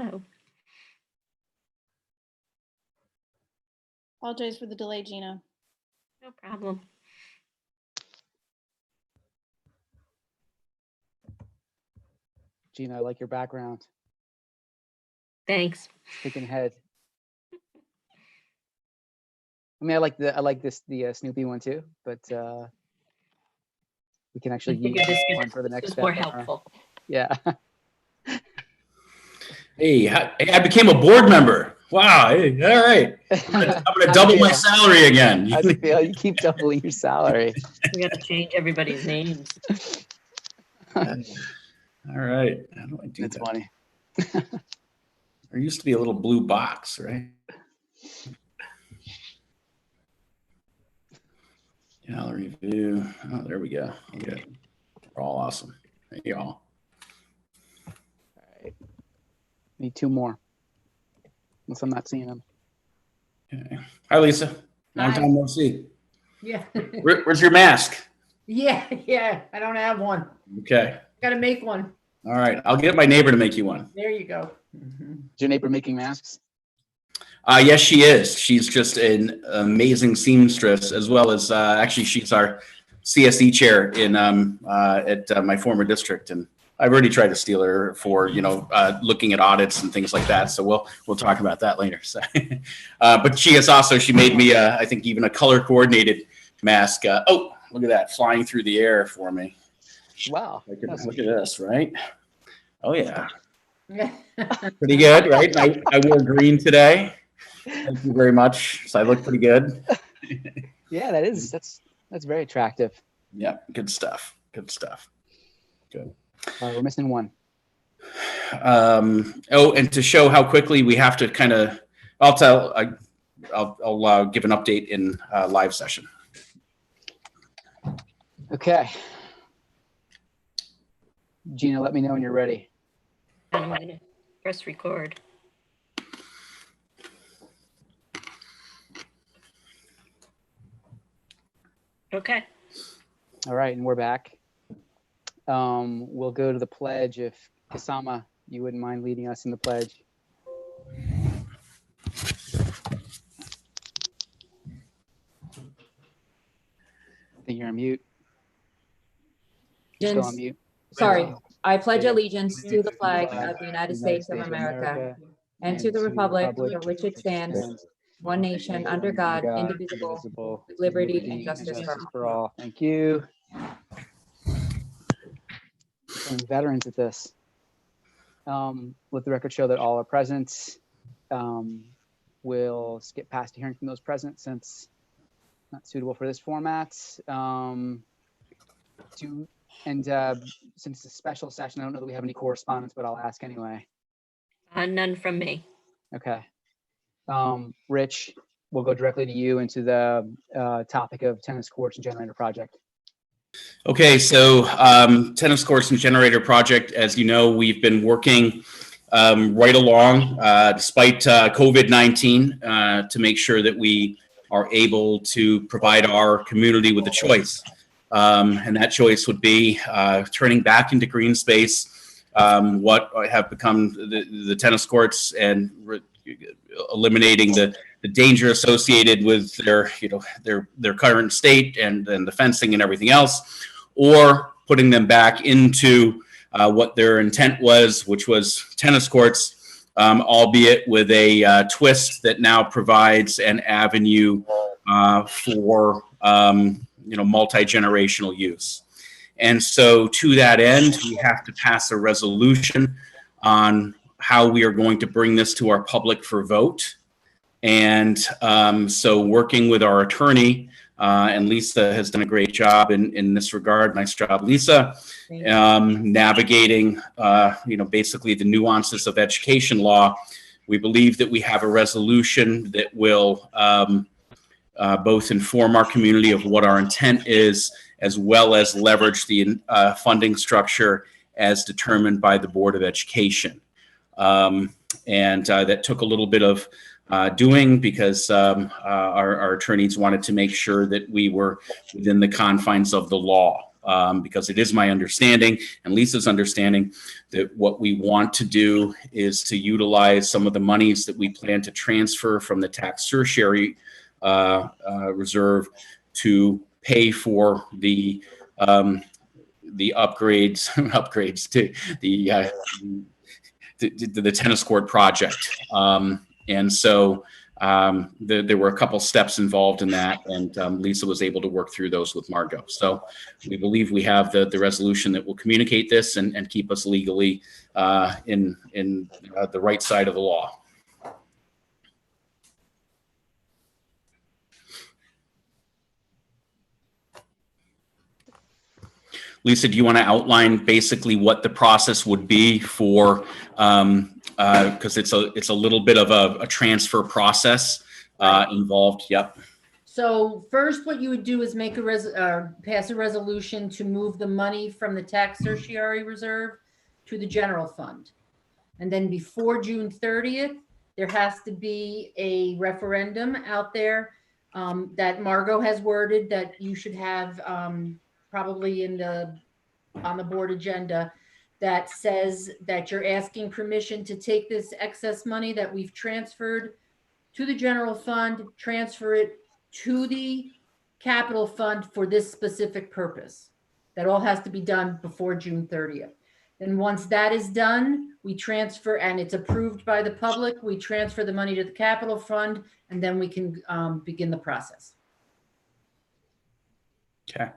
Oh, Apologize for the delay, Gina. no problem. Gina, I like your background. Thanks. Thinking ahead. I mean, I like the Snoopy one too, but we can I actually use figured this one for the next was step. more in our- helpful. Yeah. Hey, I became a board member. Wow. Hey, all right. I'm gonna double my salary again. How's it feel? You keep doubling your salary. We got to change everybody's names. All right. How do I do That's that? funny. There used to be a little blue box, right? Gallery view. Oh, there we go. Okay. We're all awesome. Thank you all. All right. Need two more. Unless I'm not seeing them. Okay. Hi, Lisa. Long Hi. time no see. Yeah. Where's your mask? Yeah. I don't have one. Okay. Gotta make one. All right. I'll get my neighbor to make you one. There you go. Is your neighbor making masks? Yes, she is. She's just an amazing seamstress, as well as actually she's our CSE chair in at my former district, and I've already tried to steal her for looking at audits and things like that. So we'll talk about that later. So, but she made me I think even a color coordinated mask. Oh, look at that flying through the air for me. Wow. Look at this, right? Oh yeah, pretty good, right? I wore green today. Thank you very much. So I look pretty good. Yeah, that's very attractive. Yeah, good stuff. Good stuff. Good. We're missing one. And to show how quickly we have to kind of, I'll give an update in live session. Okay. Gina, let me know when you're ready. I'm going to press record. Okay. All right, and we're back. We'll go to the pledge if Kasama, you wouldn't mind leading us in the pledge. I think you're on mute. You're still on mute. Sorry, I pledge allegiance to the flag of the United States of America and to the republic for which it stands, one nation, under God, indivisible, with liberty and justice for all. Thank you. Some veterans at this. Let the record show that all are present. We'll skip past hearing from those present since not suitable for this format. Since it's a special session, I don't know that we have any correspondence, but I'll ask anyway. None from me. Okay. Rich, we'll go directly to you into the topic of tennis courts and generator project. Okay, so tennis courts and generator project, as you know, we've been working right along despite COVID-19 to make sure that we are able to provide our community with a choice. And that choice would be turning back into green space what have become the tennis courts and eliminating the danger associated with their current state and the fencing and everything else, or putting them back into what their intent was, which was tennis courts, albeit with a twist that now provides an avenue for multi-generational use. And so to that end, we have to pass a resolution on how we are going to bring this to our public for vote. And so working with our attorney, and Lisa has done a great job in this regard. Nice job, Lisa, navigating, basically the nuances of education law. We believe that we have a resolution that will both inform our community of what our intent is, as well as leverage the funding structure as determined by the Board of Education. And that took a little bit of doing because our attorneys wanted to make sure that we were within the confines of the law. because it is my understanding and Lisa's understanding that what we want to do is to utilize some of the monies that we plan to transfer from the tax tertiary reserve to pay for the upgrades upgrades to the tennis court project. And so there were a couple steps involved in that, and Lisa was able to work through those with Margot. So we believe we have the resolution that will communicate this and keep us legally in the right side of the law. Lisa, do you want to outline basically what the process would be for, because it's a little bit of a transfer process involved? Yep. So first, what you would do is make pass a resolution to move the money from the tax tertiary reserve to the general fund. And then before June 30th, there has to be a referendum out there that Margot has worded that you should have probably on the board agenda, that says that you're asking permission to take this excess money that we've transferred to the general fund, transfer it to the capital fund for this specific purpose. That all has to be done before June 30th. And once that is done, we transfer, and it's approved by the public, we transfer the money to the capital fund, and then we can begin the process. Okay.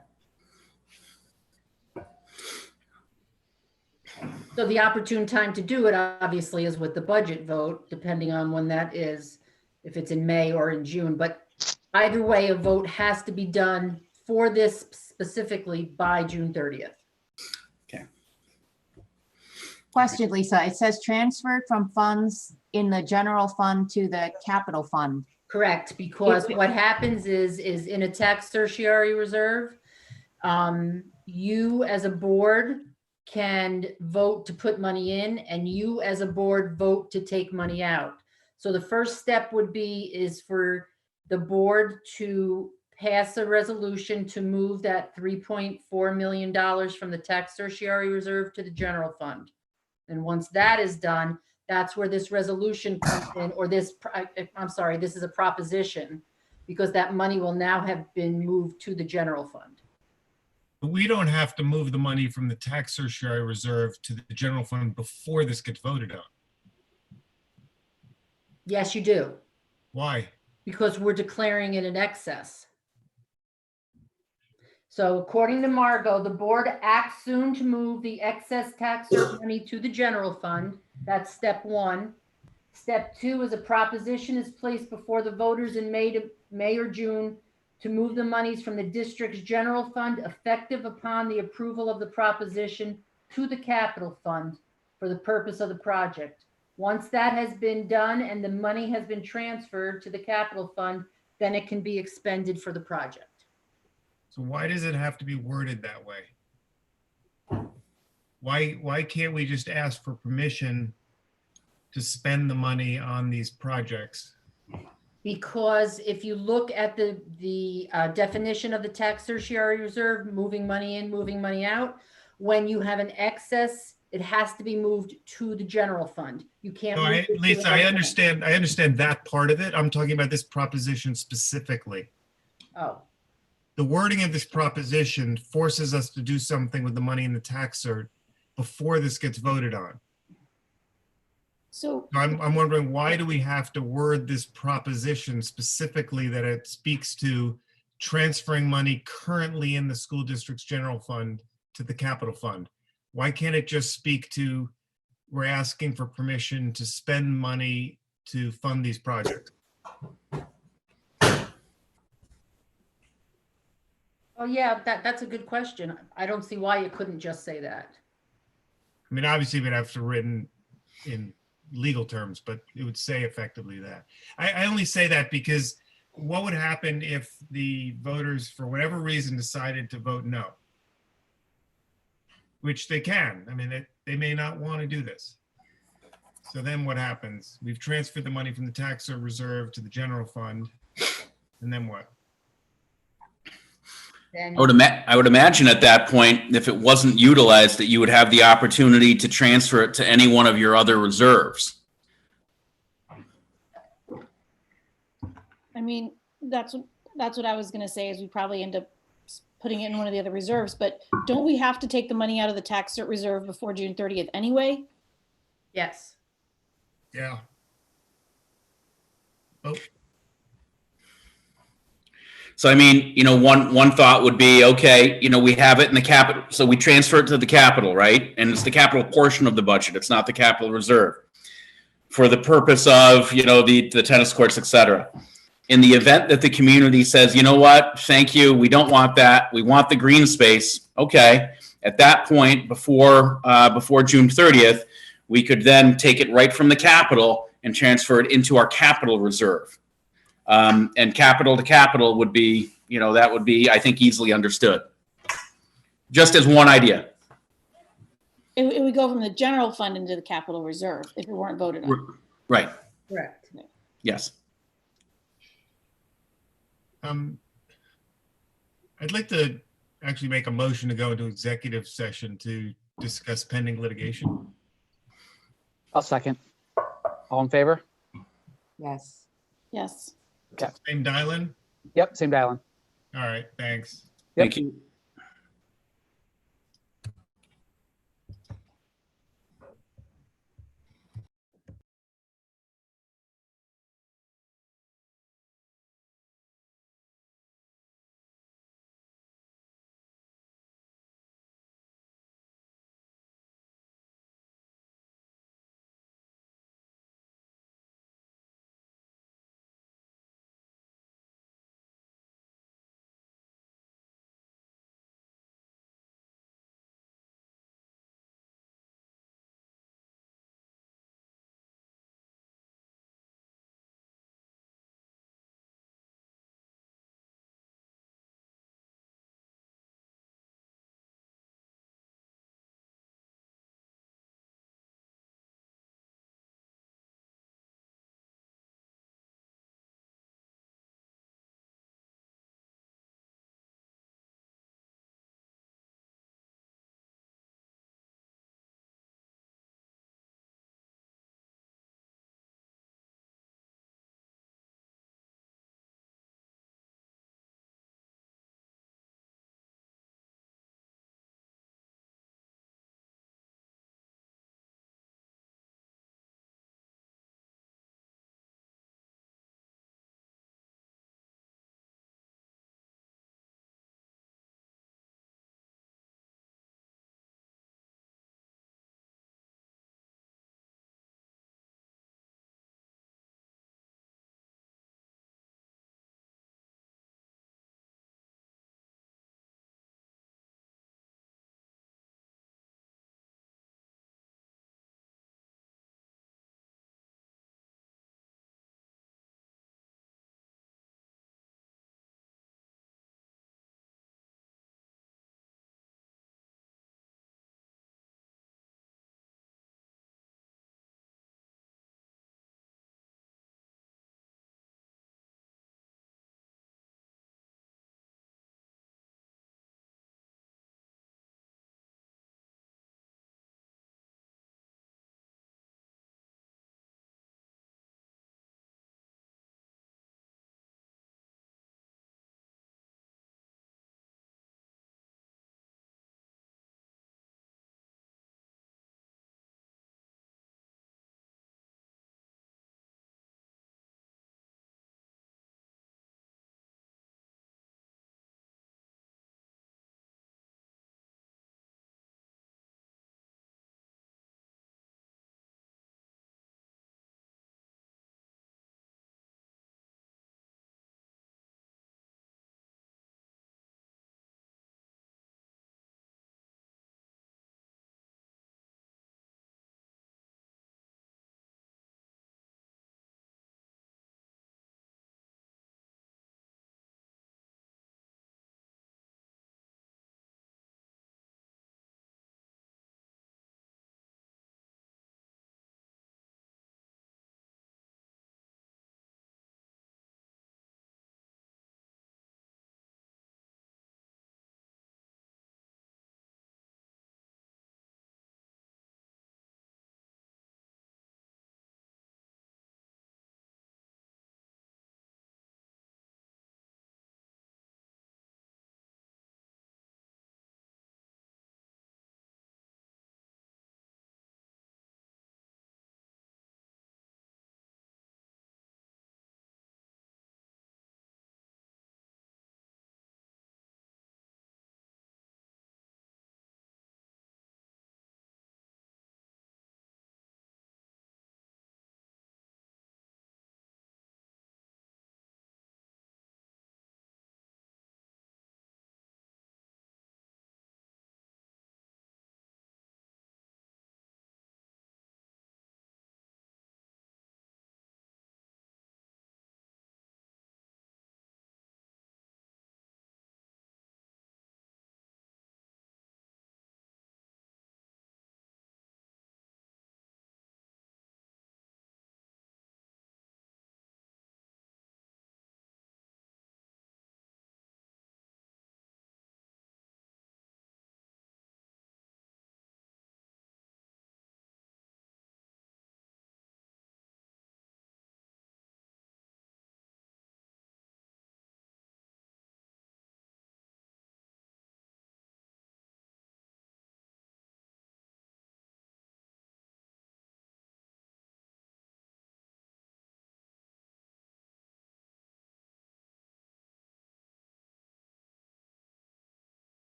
So the opportune time to do it obviously is with the budget vote, depending on when that is, if it's in May or in June. But either way, a vote has to be done for this specifically by June 30th. Okay. Question, Lisa. It says transferred from funds in the general fund to the capital fund. Correct, because what happens is in a tax tertiary reserve, you as a board can vote to put money in, and you as a board vote to take money out. So the first step would is for the board to pass a resolution to move that $3.4 million from the tax tertiary reserve to the general fund. And once that is done, that's where this resolution comes in, or this is a proposition, because that money will now have been moved to the general fund. We don't have to move the money from the tax tertiary reserve to the general fund before this gets voted on. Yes, you do, Why? because we're declaring it an excess. So according to Margot, the board acts soon to move the excess tax money to the general fund. That's step one. Step two is a proposition is placed before the voters in May or June to move the monies from the district's general fund effective upon the approval of the proposition to the capital fund for the purpose of the project. Once that has been done and the money has been transferred to the capital fund, then it can be expended for the project. So why does it have to be worded that way? Why can't we just ask for permission to spend the money on these projects? Because if you look at the definition of the tax tertiary reserve, moving money in, moving money out, when you have an excess, it has to be moved to the general fund. You can't. No, move it to Lisa, the I other understand that part of it. I'm talking about this proposition specifically. fund. Oh, The wording of this proposition forces us to do something with the money in the tax cert before this gets voted on. So I'm wondering, why do we have to word this proposition specifically that it speaks to transferring money currently in the school district's general fund to the capital fund? Why can't it just speak to, we're asking for permission to spend money to fund these projects? oh yeah, that's a good question. I don't see why you couldn't just say that. I mean, obviously we'd have to written in legal terms, but it would say effectively that. I only say that because what would happen if the voters, for whatever reason, decided to vote no? Which they can. I mean, they may not want to do this. So then what happens? We've transferred the money from the tax reserve to the general fund, and then what? Daniel. I would imagine at that point, if it wasn't utilized, that you would have the opportunity to transfer it to any one of your other reserves. I mean, that's what I was gonna say, is we probably end up putting it in one of the other reserves, but don't we have to take the money out of the tax cert reserve before June 30th anyway? Yes. Yeah. Oh, So I mean, one thought would be, okay, we have it in the capital, so we transfer it to the capital, right? And it's the capital portion of the budget. It's not the capital reserve for the purpose of, the tennis courts, et cetera. In the event that the community says, you know what, thank you, we don't want that, we want the green space. Okay, at that point, before June 30th, we could then take it right from the capital and transfer it into our capital reserve. And capital to capital would be, that would be, I think, easily understood. Just as one idea. It would go from the general fund into the capital reserve if it weren't voted on. Right. Correct. Yes. I'd like to actually make a motion to go into executive session to discuss pending litigation. I'll second. All in favor? Yes. Yes. Same Dylan? Yep, same dialing. All right, thanks. Yep. Thank you.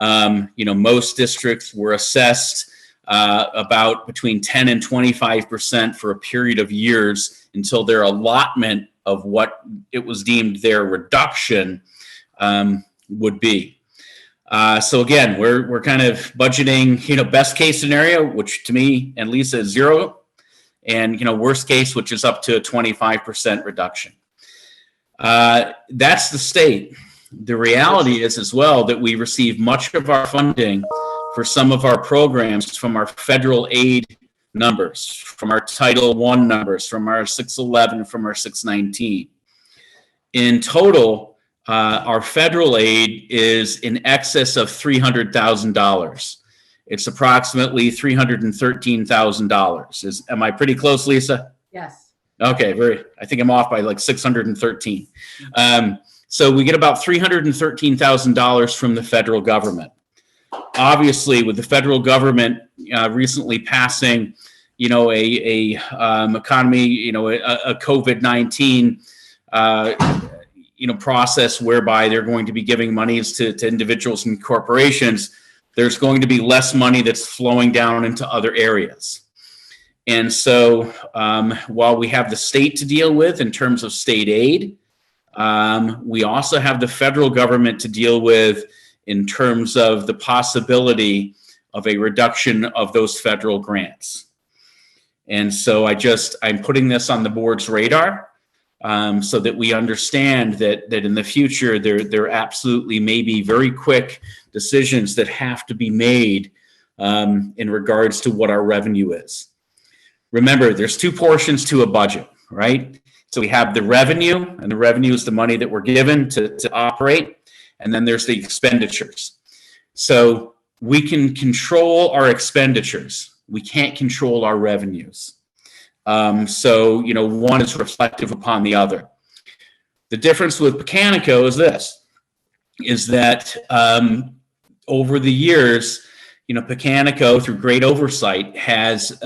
Most districts were assessed about between 10 and 25% for a period of years until their allotment of what it was deemed their reduction would be. So again, we're kind of budgeting, best case scenario, which to me and Lisa is 0, and worst case, which is up to a 25% reduction. That's the state. The reality is as well that we receive much of our funding for some of our programs from our federal aid numbers, from our Title I numbers, from our 611, from our 619. In total, our federal aid is in excess of $300,000. It's approximately $313,000. Am I pretty close, Lisa? Yes. Okay, I think I'm off by like 613. So we get about $313,000 from the federal government. Obviously, with the federal government recently passing, a economy, a COVID-19, process whereby they're going to be giving monies to individuals and corporations, there's going to be less money that's flowing down into other areas. And so while we have the state to deal with in terms of state aid, we also have the federal government to deal with in terms of the possibility of a reduction of those federal grants. And so I'm putting this on the board's radar so that we understand that in the future, there absolutely may be very quick decisions that have to be made in regards to what our revenue is. Remember, there's 2 portions to a budget, right? So we have the revenue, and the revenue is the money that we're given to operate. And then there's the expenditures. So we can control our expenditures. We can't control our revenues. So one is reflective upon the other. The difference with Pecanico is that over the years, Pecanico, through great oversight, has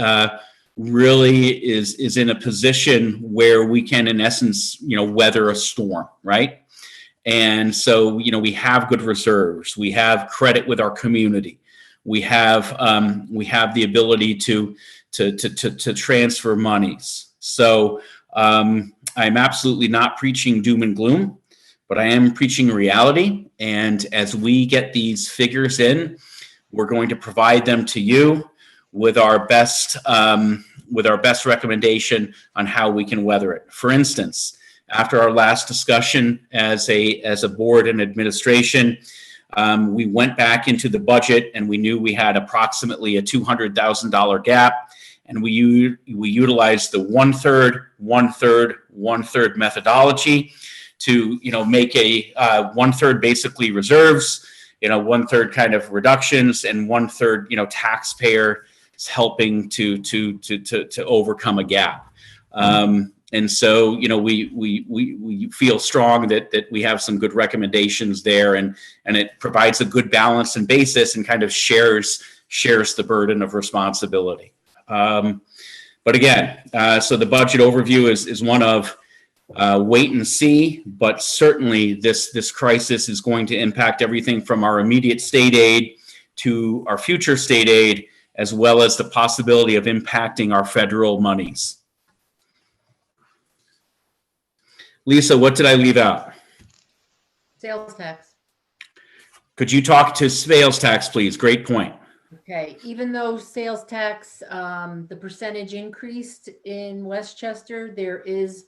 really is in a position where we can, in essence, weather a storm, right? And so, we have good reserves. We have credit with our community. We have the ability to transfer monies. So I'm absolutely not preaching doom and gloom, but I am preaching reality. And as we get these figures in, we're going to provide them to you with our best recommendation on how we can weather it. For instance, after our last discussion as a board and administration, we went back into the budget and we knew we had approximately a $200,000 gap, and we utilized the 1/3, 1/3, 1/3 methodology to make a 1/3 basically reserves, 1/3 kind of reductions, and 1/3 taxpayer helping to overcome a gap. And so, we feel strong that we have some good recommendations there, and it provides a good balance and basis and kind of shares the burden of responsibility. But again, so the budget overview is one of wait and see, but certainly this crisis is going to impact everything from our immediate state aid to our future state aid, as well as the possibility of impacting our federal monies. Lisa, what did I leave out? Sales tax. Could you talk to sales tax, please? Great point. Okay, even though sales tax, the percentage increased in Westchester, there is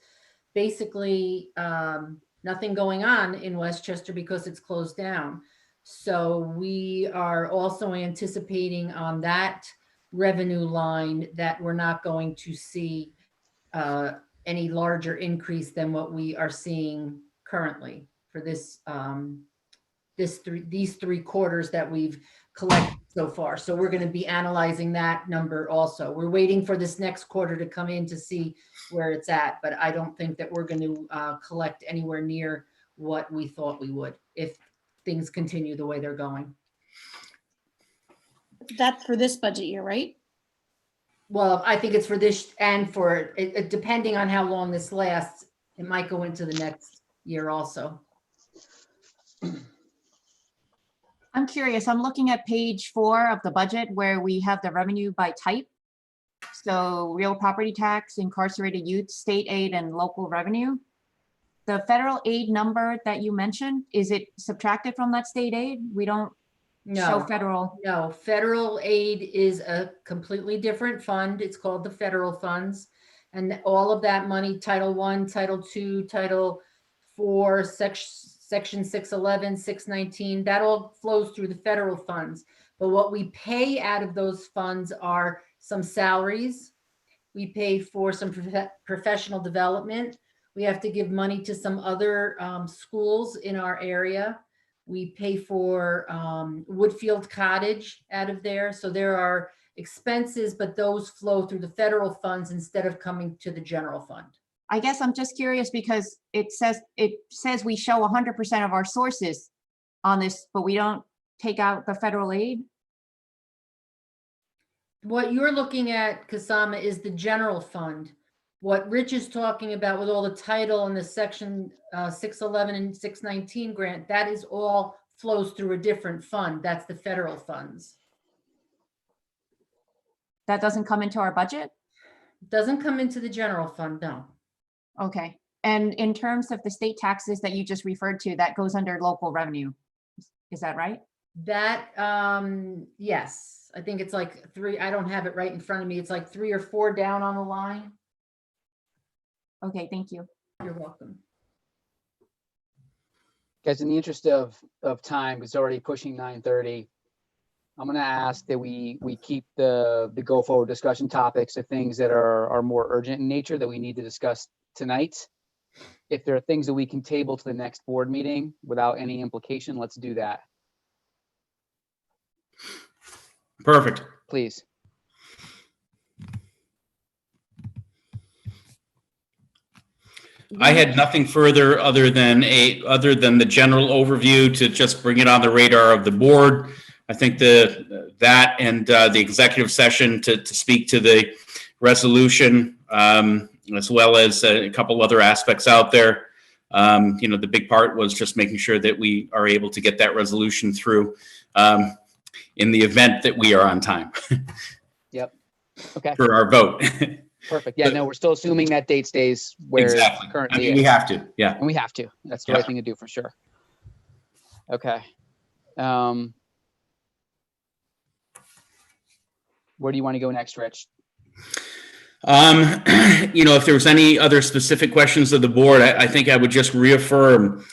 basically nothing going on in Westchester because it's closed down. So we are also anticipating on that revenue line that we're not going to see any larger increase than what we are seeing currently for this these 3 quarters that we've collected so far. So we're going to be analyzing that number also. We're waiting for this next quarter to come in to see where it's at, but I don't think that we're going to collect anywhere near what we thought we would if things continue the way they're going. That's for this budget year, right? Well, I think it's for this and for it, depending on how long this lasts, it might go into the next year also. I'm curious, I'm looking at page 4 of the budget where we have the revenue by type. So real property tax, incarcerated youth, state aid, and local revenue. The federal aid number that you mentioned, is it subtracted from that state aid? We don't show No, federal. no, federal aid is a completely different fund. It's called the federal funds. And all of that money, Title I, Title II, Title IV, Section 611, 619, that all flows through the federal funds. But what we pay out of those funds are some salaries. We pay for some professional development. We have to give money to some other schools in our area. We pay for Woodfield Cottage out of there. So there are expenses, but those flow through the federal funds instead of coming to the general fund. I guess I'm just curious because it says we show 100% of our sources on this, but we don't take out the federal aid. What you're looking at, Kasama, is the general fund. What Rich is talking about with all the title and the section 611 and 619 grant, that is all flows through a different fund. That's the federal funds. That doesn't come into our budget? Doesn't come into the general fund, no. Okay. And in terms of the state taxes that you just referred to, that goes under local revenue. Is that right? That, yes, I think it's like 3, I don't have it right in front of me. It's like 3 or 4 down on the line. Okay, thank you. You're welcome. Guys, in the interest of time, it's already pushing 9:30. I'm going to ask that we keep the go forward discussion topics to things that are more urgent in nature that we need to discuss tonight. If there are things that we can table to the next board meeting without any implication, let's do that, Perfect. please. I had nothing further other than the general overview to just bring it on the radar of the board. I think that and the executive session to speak to the resolution, as well as a couple other aspects out there. The big part was just making sure that we are able to get that resolution through in the event that we are on time Yep. Okay, for our vote. perfect. Yeah, no, we're still assuming that date stays where Exactly. it currently We is. have to, yeah. And we have to. That's the Yeah. right thing to do for sure. Okay. Where do you want to go next, Rich? If there was any other specific questions of the board, I think I would just reaffirm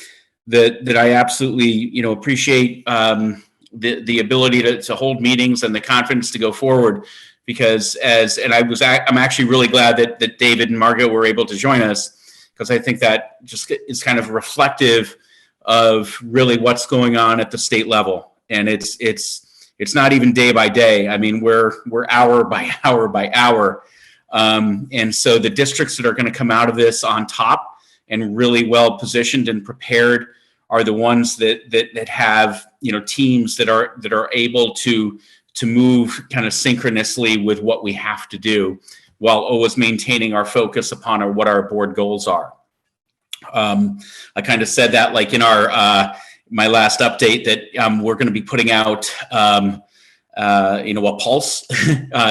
that I absolutely, appreciate the ability to hold meetings and the confidence to go forward. Because I'm actually really glad that David and Margot were able to join us, because I think that just is kind of reflective of really what's going on at the state level. And it's not even day by day. I mean, we're hour by hour by hour. And so the districts that are going to come out of this on top and really well positioned and prepared are the ones that have, teams that are able to move kind of synchronously with what we have to do, while always maintaining our focus upon what our board goals are. I kind of said that like in our my last update that we're going to be putting out a pulse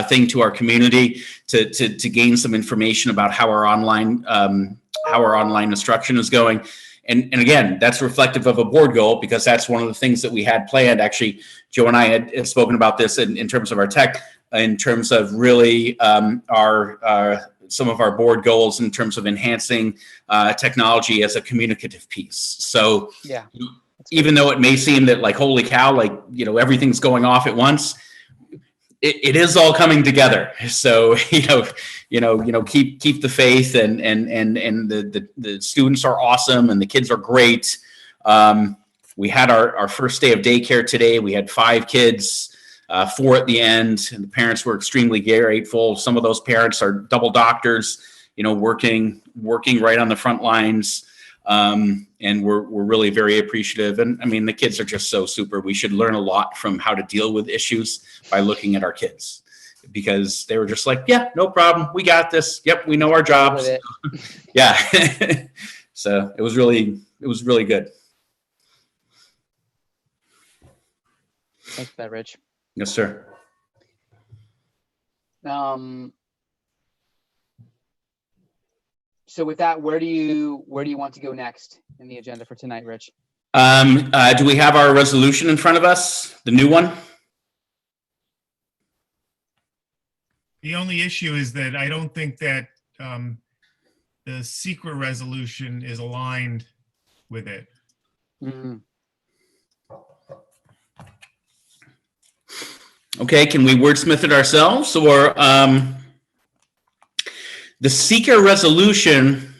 thing to our community to gain some information about how our online instruction is going. And again, that's reflective of a board goal, because that's one of the things that we had planned. Actually, Joe and I had spoken about this in terms of our tech, in terms of really some of our board goals in terms of enhancing technology as a communicative piece. So Yeah. even though it may seem that like, holy cow, like, everything's going off at once, it is all coming together. So, keep the faith, and the students are awesome and the kids are great. We had our first day of daycare today. We had 5 kids, 4 at the end, and the parents were extremely grateful. Some of those parents are double doctors, working right on the front lines. And we're really very appreciative. And I mean, the kids are just so super. We should learn a lot from how to deal with issues by looking at our kids, because they were just like, yeah, no problem. We got this. Yep. We know our jobs. Yeah. So it was really good. Thanks for that, Rich. Yes, sir. So with that, where do you want to go next in the agenda for tonight, Rich? Do we have our resolution in front of us, the new one? The only issue is that I don't think that the secret resolution is aligned with it. Mhm. Okay, can we wordsmith it ourselves, or the seeker resolution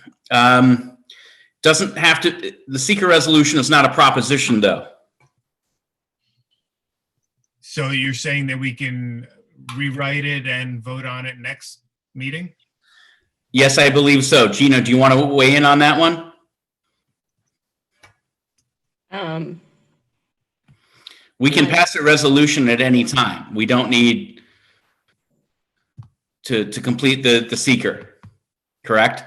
doesn't have to, the seeker resolution is not a proposition though. So you're saying that we can rewrite it and vote on it next meeting? Yes, I believe so. Gina, do you want to weigh in on that one? We can pass a resolution at any time. We don't need to complete the seeker, correct?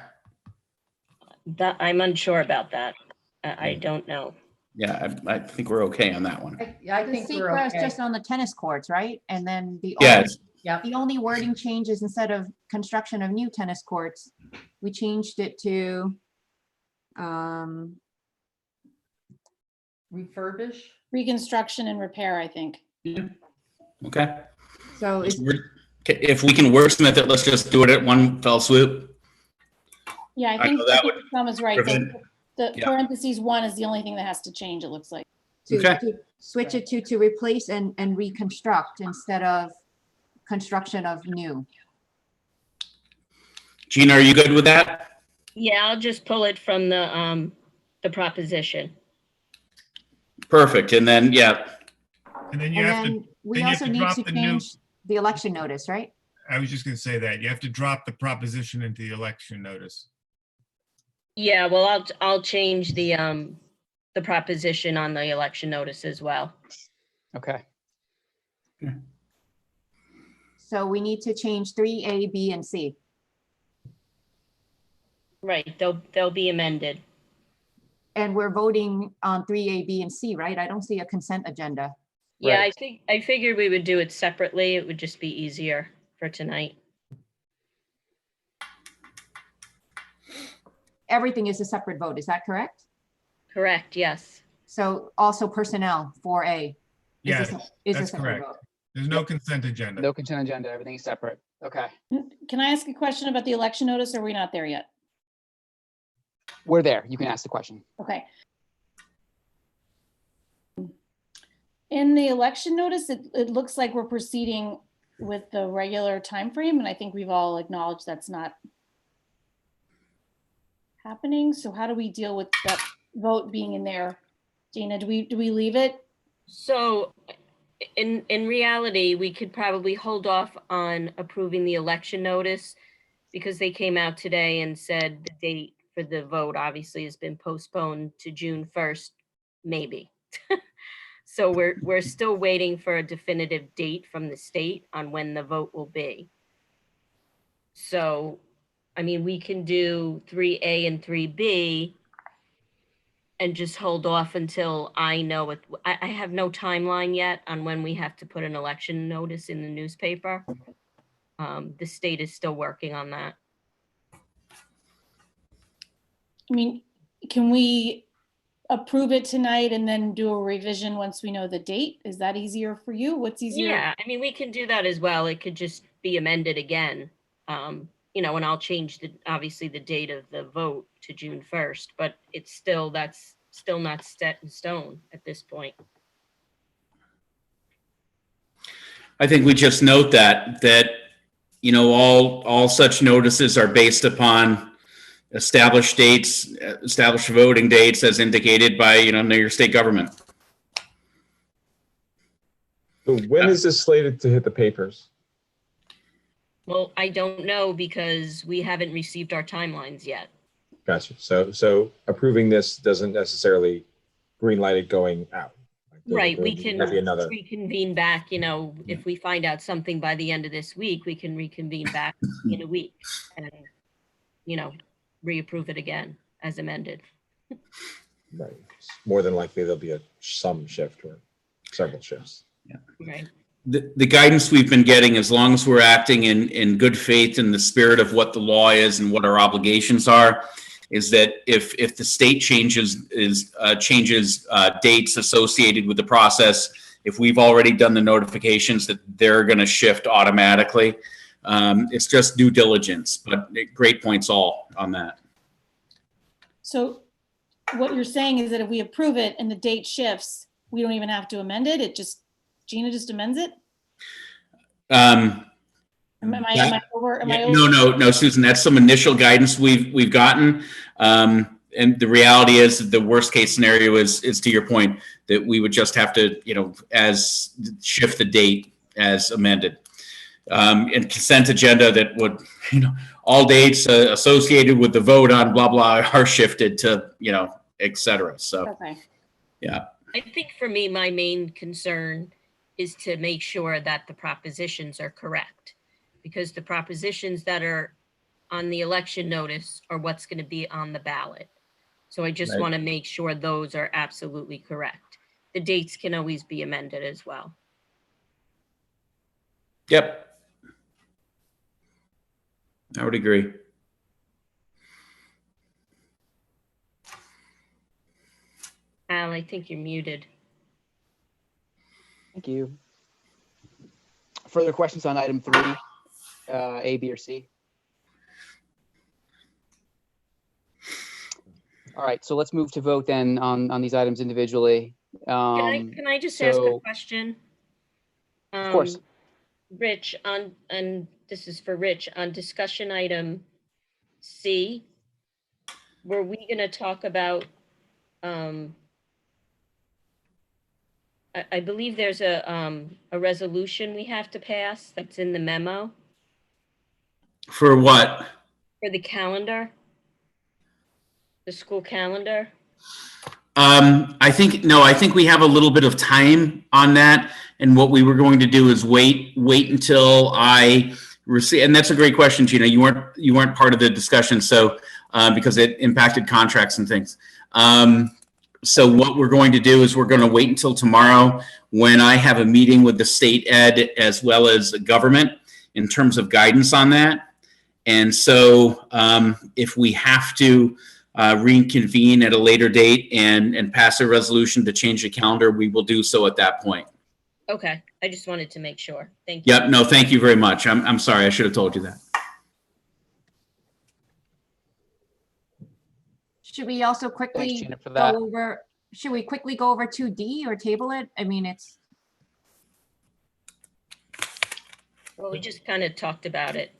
That I'm unsure about that. I don't know. Yeah, I think we're okay on that one. I The think we're secret is okay. just on the tennis courts, right? And then the Yes. Yep. the only wording changes, instead of construction of new tennis courts, we changed it to Refurbish? Reconstruction and repair, I think. Okay. so it's If we can wordsmith it, let's just do it at one fell swoop. Yeah, I I think know that would Tom is right. prevent- The yeah. parentheses 1 is the only thing that has to change, it looks like. Okay. to switch it to replace and reconstruct instead of construction of new. Gina, are you good with that? Yeah, I'll just pull it from the proposition. Perfect. And then, yeah, And then you And have to, then we then you have also to need drop to the new- change the election notice, right? I was just gonna say that, you have to drop the proposition into the election notice. Yeah, well, I'll change the proposition on the election notice as well. Okay. So we need to change 3A, B, and C. Right, they'll be amended. And we're voting on 3A, B, and C, right? I don't see a consent agenda. Yeah, Right. I figured we would do it separately. It would just be easier for tonight. Everything is a separate vote, is that correct? Correct, yes. So also personnel, 4A. Yes, is a that's separate correct. vote. There's no consent agenda. No consent agenda, everything is separate. Okay. Can I ask a question about the election notice? Or are we not there yet? We're there. You can ask the question. Okay. In the election notice, it looks like we're proceeding with the regular timeframe, and I think we've all acknowledged that's not happening. So how do we deal with that vote being in there? Gina, do we leave it? So in reality, we could probably hold off on approving the election notice because they came out today and said the date for the vote obviously has been postponed to June 1st, maybe. So we're still waiting for a definitive date from the state on when the vote will be. So, I mean, we can do 3A and 3B and just hold off until I know it. I have no timeline yet on when we have to put an election notice in the newspaper. The state is still working on that. I mean, can we approve it tonight and then do a revision once we know the date? Is that easier for you? What's easier? Yeah, I mean, we can do that as well. It could just be amended again. You know, and I'll change obviously the date of the vote to June 1st, but that's still not set in stone at this point. I think we just note that, you know, all such notices are based upon established dates, established voting dates as indicated by, you know, New York State government. So when is this slated to hit the papers? Well, I don't know because we haven't received our timelines yet. Gotcha. So approving this doesn't necessarily green light it going out. Like, Right, we there can might be another. reconvene back, you know, if we find out something by the end of this week, we can reconvene back in a week and, you know, reapprove it again as amended. Right. More than likely there'll be some shift or several shifts. Right. The guidance we've been getting, as long as we're acting in good faith in the spirit of what the law is and what our obligations are, is that if the state changes dates associated with the process, if we've already done the notifications, that they're going to shift automatically. It's just due diligence, but great points all on that. So what you're saying is that if we approve it and the date shifts, we don't even have to amend it? Gina just amends it? Am I over? No, Susan, that's some initial guidance we've gotten. And the reality is the worst case scenario is to your point, that we would just have to, as shift the date as amended. And consent agenda that would, all dates associated with the vote on blah, blah are shifted to, et cetera. So, Okay. yeah. I think for me, my main concern is to make sure that the propositions are correct, because the propositions that are on the election notice are what's going to be on the ballot. So I just Right. want to make sure those are absolutely correct. The dates can always be amended as well. Yep. I would agree. Al, I think you're muted. Thank you. Further questions on item 3, A, B, or C? All right, so let's move to vote then on these items individually. Can I just ask a so- question? Of course. Rich, and this is for Rich, on discussion item C, were we going to talk about, I believe there's a resolution we have to pass that's in the memo For what? for the calendar, the school calendar. I think we have a little bit of time on that. And what we were going to do is wait until I receive, and that's a great question, Gina. You weren't part of the discussion. So, because it impacted contracts and things. So what we're going to do is we're going to wait until tomorrow when I have a meeting with the state ed as well as the government in terms of guidance on that. And so, if we have to reconvene at a later date and pass a resolution to change the calendar, we will do so at that point. Okay, I just wanted to make sure. Thank you. Yep. No, thank you very much. I'm sorry. I should have told you that. Should we also Thanks, quickly Gina, for that. go over, should we quickly go over 2D or table it? I mean, it's, Well, we just kind of talked about it.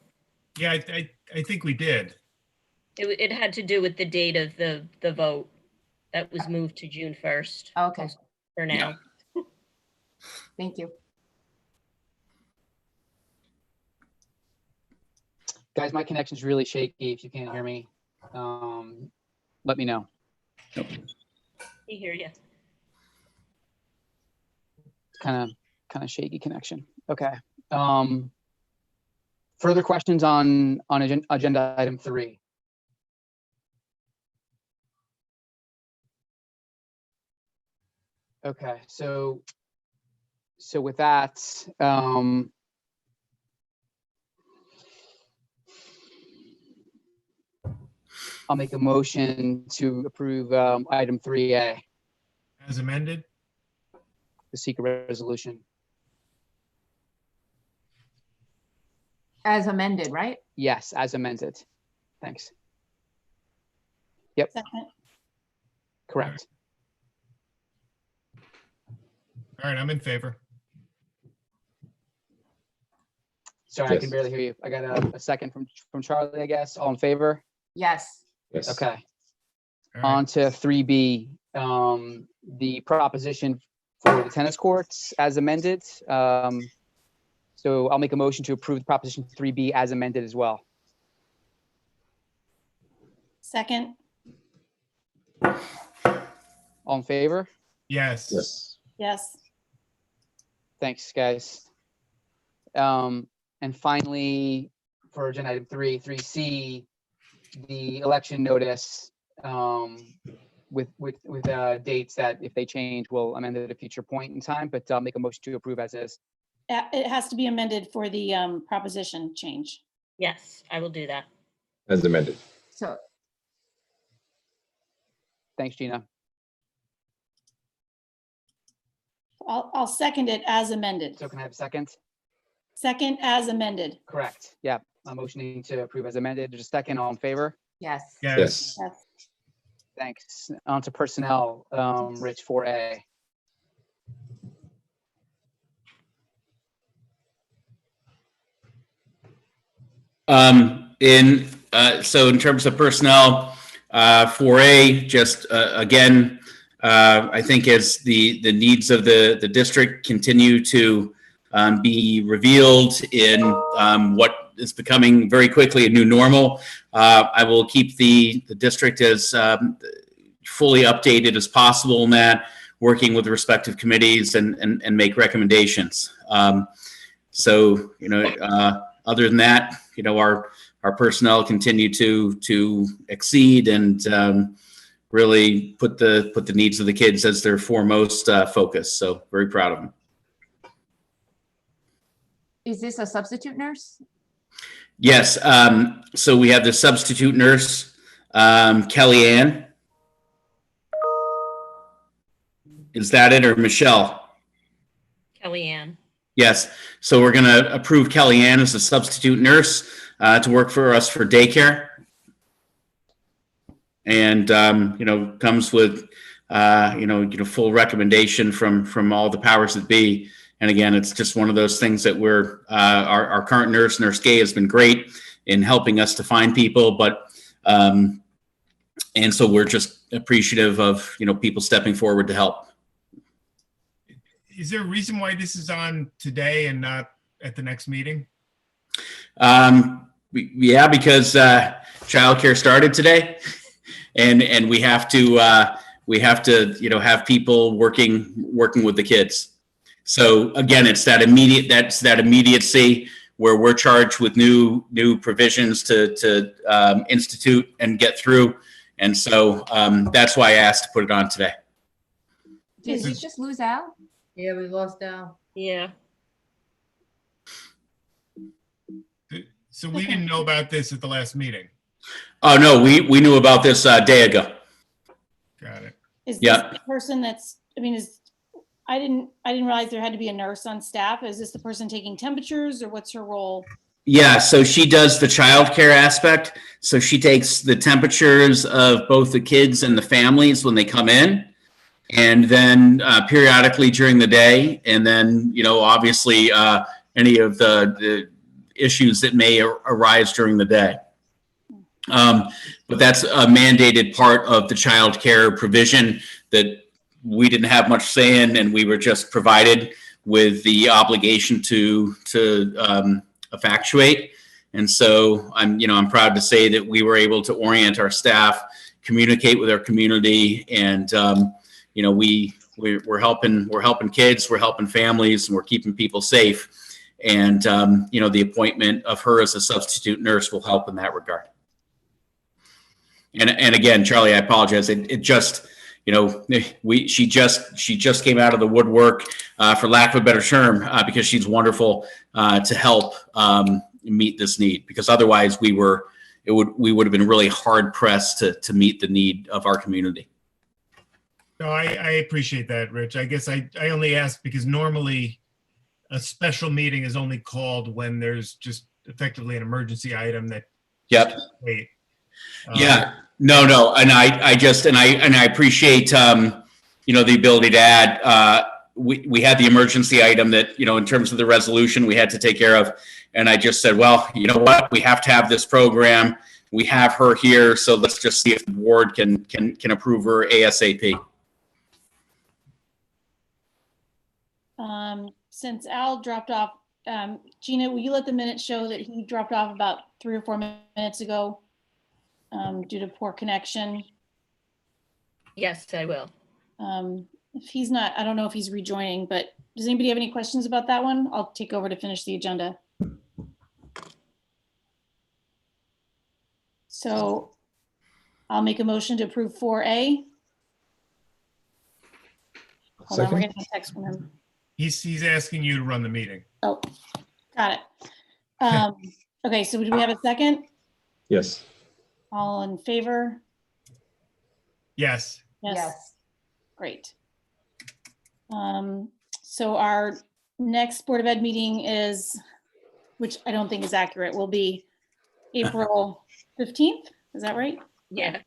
Yeah, I think we did. It had to do with the date of the vote that was moved to June 1st okay, for now. thank you. Guys, my connection's really shaky. If you can't hear me, let me know. We hear you. Kind of shaky connection. Okay. Further questions on agenda item 3? Okay, so with that, I'll make a motion to approve item 3A, As amended? the secret resolution. As amended, right? Yes, as amended. Thanks. Second. Correct. All right, I'm in favor. Sorry, I can Yes. barely hear you. I got a second from Charlie, I guess. All in favor? Yes. Yes. Okay. All right. On to 3B, the proposition for the tennis courts as amended. So I'll make a motion to approve the proposition 3B as amended as well. Second. All in favor? Yes. Yes. Yes. Thanks, guys. And finally, for agenda item 3C, the election notice dates that if they change, we'll amend it at a future point in time, but I'll make a motion to approve as is. It has to be amended for the proposition change. Yes, I will do that. As amended. So Thanks, Gina. I'll second it as amended. So can I have a second? Second as amended. Correct. Yeah, I'm motioning to approve as amended. Just a second, all in favor? yes. Yes. Yes. Thanks. On to personnel, Rich, 4A. So in terms of personnel, 4A, just again, I think as the needs of the district continue to be revealed in what is becoming very quickly a new normal, I will keep the district as fully updated as possible in that, working with the respective committees and make recommendations. So, other than that, our personnel continue to exceed and really put the needs of the kids as their foremost focus. So very proud of them. Is this a substitute nurse? Yes. So we have the substitute nurse, Kellyanne. Is that it, or Michelle? Kellyanne. Yes. So we're going to approve Kellyanne as a substitute nurse to work for us for daycare. And, comes with, full recommendation from all the powers that be. And again, it's just one of those things that our current Nurse Gay has been great in helping us to find people, and so we're just appreciative of, people stepping forward to help. Is there a reason why this is on today and not at the next meeting? Yeah, because childcare started today, and we have to have people working with the kids. So again, it's that immediacy where we're charged with new provisions to institute and get through, and so that's why I asked to put it on today. Did we just lose Al? Yeah, we lost Al. Yeah. So we didn't know about this at the last meeting. Oh no, we knew about this a day ago. Got it. Is this Yeah. the person I didn't realize there had to be a nurse on staff. Is this the person taking temperatures, or what's her role? Yeah, so she does the childcare aspect. So she takes the temperatures of both the kids and the families when they come in, and then periodically during the day, and then obviously any of the issues that may arise during the day. But that's a mandated part of the childcare provision that we didn't have much say in, and we were just provided with the obligation to effectuate. And so I'm proud to say that we were able to orient our staff, communicate with our community, and we're helping kids, we're helping families, and we're keeping people safe. And the appointment of her as a substitute nurse will help in that regard. And again, Charlie, I apologize. It just, she just came out of the woodwork, for lack of a better term, because she's wonderful to help meet this need. Because otherwise, we would have been really hard pressed to meet the need of our community. No, I appreciate that, Rich. I guess I only asked because normally a special meeting is only called when there's just effectively an emergency item that. Yep. Wait. Yeah, no, and I appreciate the ability to add. We had the emergency item that in terms of the resolution we had to take care of, and I just said, well, you know what, we have to have this program. We have her here, so let's just see if the board can approve her ASAP. Since Al dropped off, Gina, will you let the minutes show that he dropped off about 3 or 4 minutes ago? Due to poor connection. Yes, I will. If he's not, I don't know if he's rejoining, but does anybody have any questions about that one? I'll take over to finish the agenda. So I'll make a motion to approve 4A. Hold on, we're Second. getting a text from him. He's asking you to run the meeting. Oh, got it. Okay, so do we have a second? Yes. All in favor? Yes. Yes. Great. So our next Board of Ed meeting is, which I don't think is accurate, will be April 15th. Is that right? Yeah.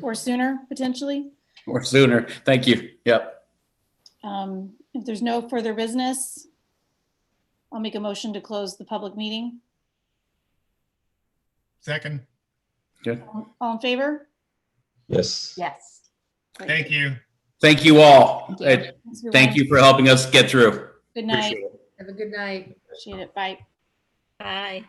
Or sooner, potentially? Or sooner. Thank you. Yep. If there's no further business, I'll make a motion to close the public meeting. Second. Good. All in favor? Yes. Yes. Great. Thank you. Thank you all. Thank you. Thanks, everyone. Thank you for helping us get through. Good night. Appreciate it. Have a good night. Appreciate it. Bye. Bye.